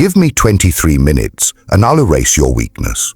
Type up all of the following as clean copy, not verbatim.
Give me 23 minutes and I'll erase your weakness.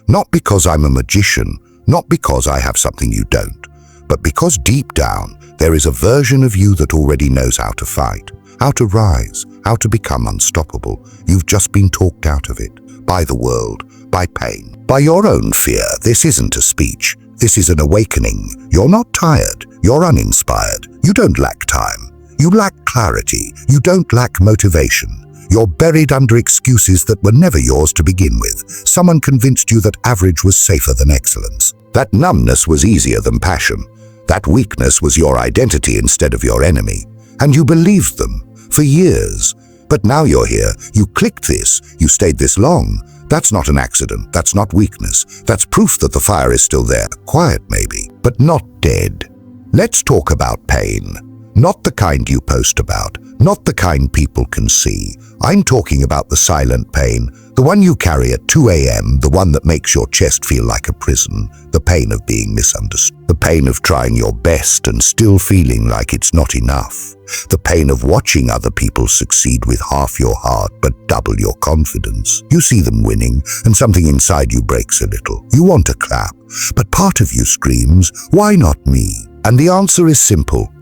Not because I'm a magician, not because I have something you don't, but because deep down there is a version of you that already knows how to fight, how to rise, how to become unstoppable. You've just been talked out of it, by the world, by pain, by your own fear. This isn't a speech, this is an awakening. You're not tired, you're uninspired. You don't lack time, you lack clarity, you don't lack motivation. You're buried under excuses that were never yours to begin with. Someone convinced you that average was safer than excellence. That numbness was easier than passion. That weakness was your identity instead of your enemy. And you believed them for years. But now you're here, you clicked this, you stayed this long. That's not an accident, that's not weakness. That's proof that the fire is still there, quiet maybe, but not dead. Let's talk about pain. Not the kind you post about, not the kind people can see. I'm talking about the silent pain, the one you carry at 2 a.m., the one that makes your chest feel like a prison, the pain of being misunderstood, the pain of trying your best and still feeling like it's not enough, the pain of watching other people succeed with half your heart but double your confidence. You see them winning and something inside you breaks a little. You want to clap, but part of you screams, "Why not me?" And the answer is simple.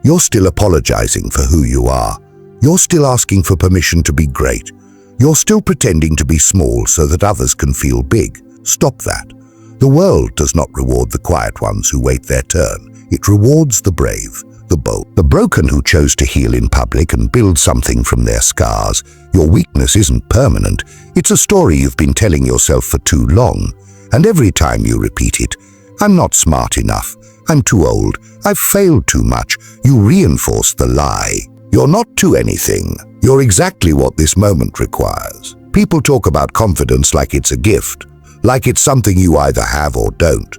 You're still apologizing for who you are. You're still asking for permission to be great. You're still pretending to be small so that others can feel big. Stop that. The world does not reward the quiet ones who wait their turn. It rewards the brave, the bold, the broken who chose to heal in public and build something from their scars. Your weakness isn't permanent. It's a story you've been telling yourself for too long. And every time you repeat it, "I'm not smart enough. I'm too old. I've failed too much," you reinforce the lie. You're not to anything. You're exactly what this moment requires. People talk about confidence like it's a gift, like it's something you either have or don't.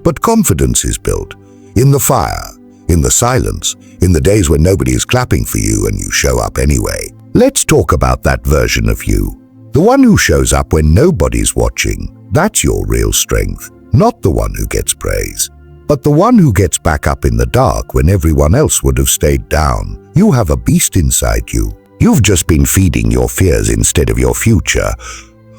But confidence is built in the fire, in the silence, in the days when nobody is clapping for you and you show up anyway. Let's talk about that version of you. The one who shows up when nobody's watching. That's your real strength, not the one who gets praise, but the one who gets back up in the dark when everyone else would have stayed down. You have a beast inside you. You've just been feeding your fears instead of your future.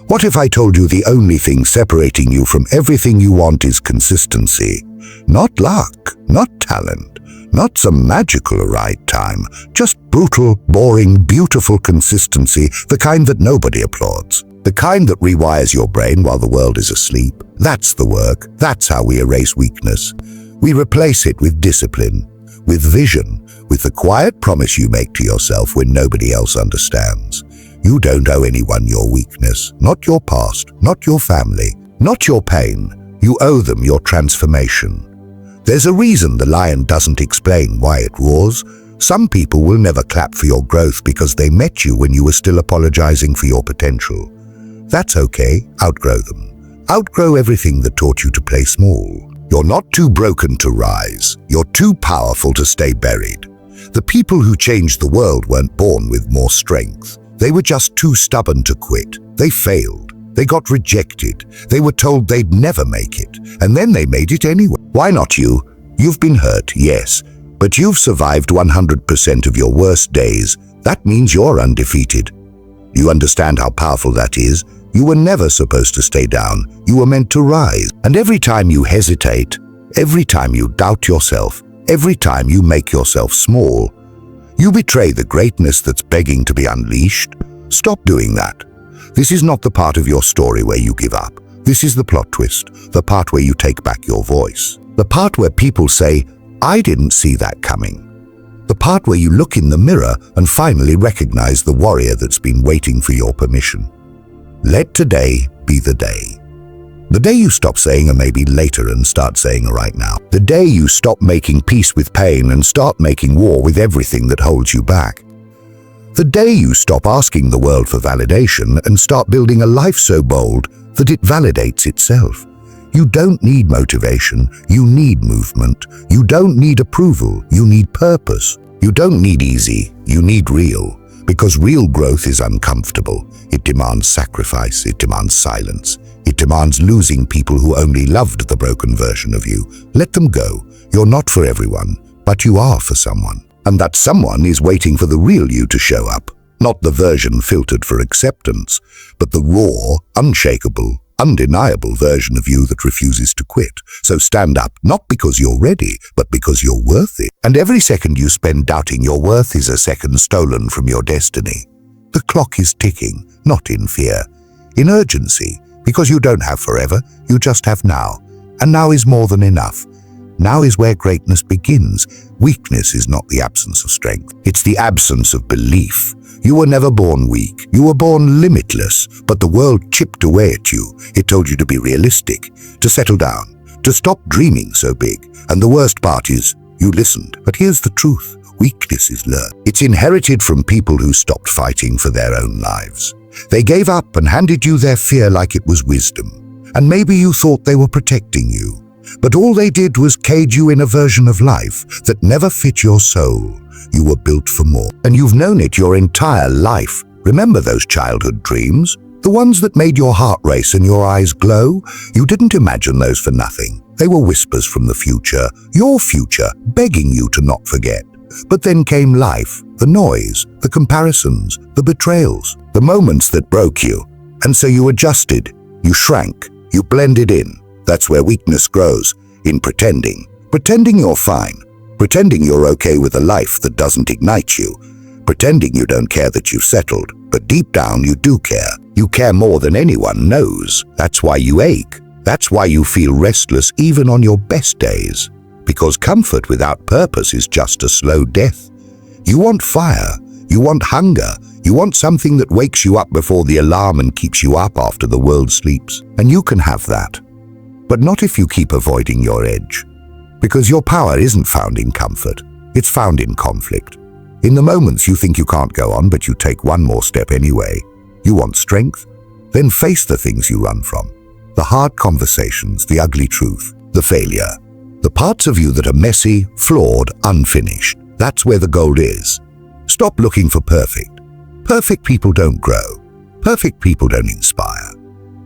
What if I told you the only thing separating you from everything you want is consistency? Not luck, not talent, not some magical right time, just brutal, boring, beautiful consistency, the kind that nobody applauds. The kind that rewires your brain while the world is asleep. That's the work. That's how we erase weakness. We replace it with discipline, with vision, with the quiet promise you make to yourself when nobody else understands. You don't owe anyone your weakness, not your past, not your family, not your pain. You owe them your transformation. There's a reason the lion doesn't explain why it roars. Some people will never clap for your growth because they met you when you were still apologizing for your potential. That's okay, outgrow them. Outgrow everything that taught you to play small. You're not too broken to rise. You're too powerful to stay buried. The people who changed the world weren't born with more strength. They were just too stubborn to quit. They failed. They got rejected. They were told they'd never make it. And then they made it anyway. Why not you? You've been hurt, yes. But you've survived 100% of your worst days. That means you're undefeated. You understand how powerful that is? You were never supposed to stay down. You were meant to rise. And every time you hesitate, every time you doubt yourself, every time you make yourself small, you betray the greatness that's begging to be unleashed. Stop doing that. This is not the part of your story where you give up. This is the plot twist, the part where you take back your voice. The part where people say, "I didn't see that coming." The part where you look in the mirror and finally recognize the warrior that's been waiting for your permission. Let today be the day. The day you stop saying a maybe later and start saying a right now. The day you stop making peace with pain and start making war with everything that holds you back. The day you stop asking the world for validation and start building a life so bold that it validates itself. You don't need motivation, you need movement. You don't need approval, you need purpose. You don't need easy, you need real. Because real growth is uncomfortable. It demands sacrifice, it demands silence. It demands losing people who only loved the broken version of you. Let them go. You're not for everyone, but you are for someone. And that someone is waiting for the real you to show up. Not the version filtered for acceptance, but the raw, unshakable, undeniable version of you that refuses to quit. So stand up, not because you're ready, but because you're worth it. And every second you spend doubting your worth is a second stolen from your destiny. The clock is ticking, not in fear, in urgency, because you don't have forever, you just have now. And now is more than enough. Now is where greatness begins. Weakness is not the absence of strength. It's the absence of belief. You were never born weak. You were born limitless, but the world chipped away at you. It told you to be realistic, to settle down, to stop dreaming so big. And the worst part is, you listened. But here's the truth. Weakness is learned. It's inherited from people who stopped fighting for their own lives. They gave up and handed you their fear like it was wisdom. And maybe you thought they were protecting you. But all they did was cage you in a version of life that never fit your soul. You were built for more. And you've known it your entire life. Remember those childhood dreams? The ones that made your heart race and your eyes glow? You didn't imagine those for nothing. They were whispers from the future, your future, begging you to not forget. But then came life, the noise, the comparisons, the betrayals, the moments that broke you. And so you adjusted, you shrank, you blended in. That's where weakness grows, in pretending. Pretending you're fine. Pretending you're okay with a life that doesn't ignite you. Pretending you don't care that you've settled, but deep down you do care. You care more than anyone knows. That's why you ache. That's why you feel restless even on your best days. Because comfort without purpose is just a slow death. You want fire. You want hunger. You want something that wakes you up before the alarm and keeps you up after the world sleeps. And you can have that. But not if you keep avoiding your edge. Because your power isn't found in comfort. It's found in conflict. In the moments you think you can't go on, but you take one more step anyway. You want strength? Then face the things you run from. The hard conversations, the ugly truth, the failure. The parts of you that are messy, flawed, unfinished. That's where the gold is. Stop looking for perfect. Perfect people don't grow. Perfect people don't inspire.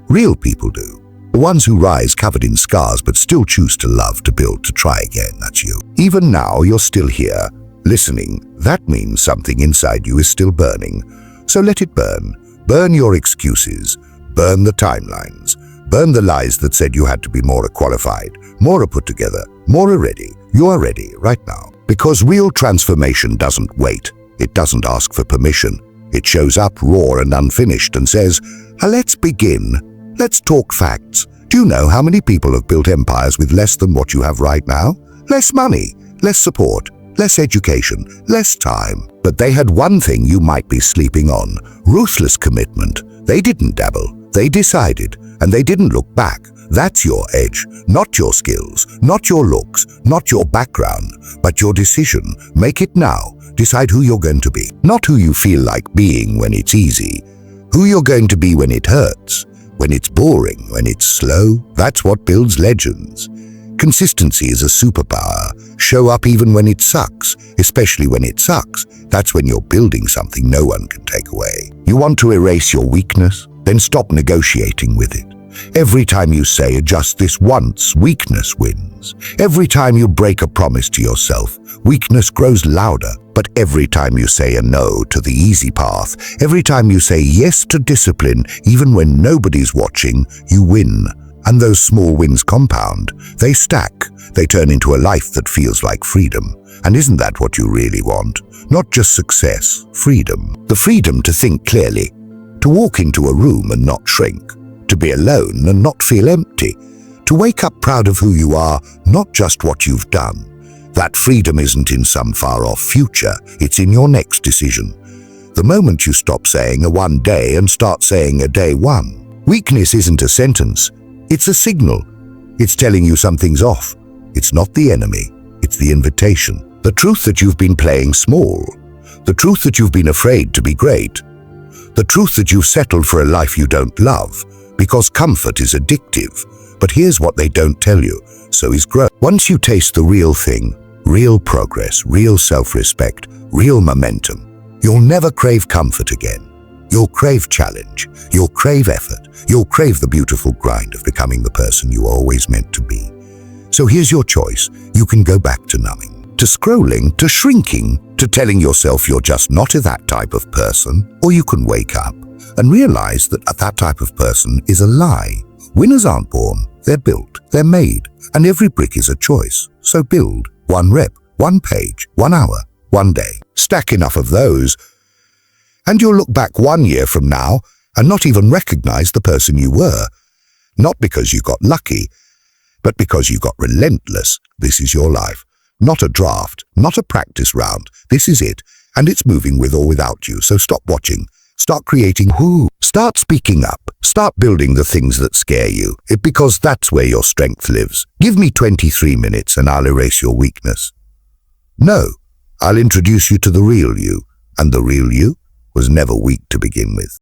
Real people do. The ones who rise covered in scars but still choose to love, to build, to try again, that's you. Even now, you're still here, listening. That means something inside you is still burning. So let it burn. Burn your excuses. Burn the timelines. Burn the lies that said you had to be more qualified, more put together, more ready. You are ready right now. Because real transformation doesn't wait. It doesn't ask for permission. It shows up raw and unfinished and says, let's begin. Let's talk facts. Do you know how many people have built empires with less than what you have right now? Less money, less support, less education, less time. But they had one thing you might be sleeping on: ruthless commitment. They didn't dabble. They decided, and they didn't look back. That's your edge, not your skills, not your looks, not your background, but your decision. Make it now. Decide who you're going to be. Not who you feel like being when it's easy. Who you're going to be when it hurts. When it's boring, when it's slow. That's what builds legends. Consistency is a superpower. Show up even when it sucks, especially when it sucks. That's when you're building something no one can take away. You want to erase your weakness? Then stop negotiating with it. Every time you say just this once, weakness wins. Every time you break a promise to yourself, weakness grows louder. But every time you say a no to the easy path, every time you say yes to discipline, even when nobody's watching, you win. And those small wins compound. They stack. They turn into a life that feels like freedom. And isn't that what you really want? Not just success, freedom. The freedom to think clearly, to walk into a room and not shrink, to be alone and not feel empty, to wake up proud of who you are, not just what you've done. That freedom isn't in some far-off future, it's in your next decision. The moment you stop saying a one day and start saying a day one. Weakness isn't a sentence, it's a signal. It's telling you something's off. It's not the enemy, it's the invitation. The truth that you've been playing small. The truth that you've been afraid to be great. The truth that you've settled for a life you don't love, because comfort is addictive. But here's what they don't tell you, so is growth. Once you taste the real thing, real progress, real self-respect, real momentum, you'll never crave comfort again. You'll crave challenge, you'll crave effort, you'll crave the beautiful grind of becoming the person you were always meant to be. So here's your choice. You can go back to numbing, to scrolling, to shrinking, to telling yourself you're just not that type of person, or you can wake up and realize that that type of person is a lie. Winners aren't born, they're built, they're made, and every brick is a choice. So build one rep, one page, 1 hour, 1 day. Stack enough of those, and you'll look back 1 year from now and not even recognize the person you were. Not because you got lucky, but because you got relentless. This is your life. Not a draft, not a practice round. This is it, and it's moving with or without you. So stop watching. Start creating. Start speaking up. Start building the things that scare you, because that's where your strength lives. Give me 23 minutes and I'll erase your weakness. No, I'll introduce you to the real you, and the real you was never weak to begin with.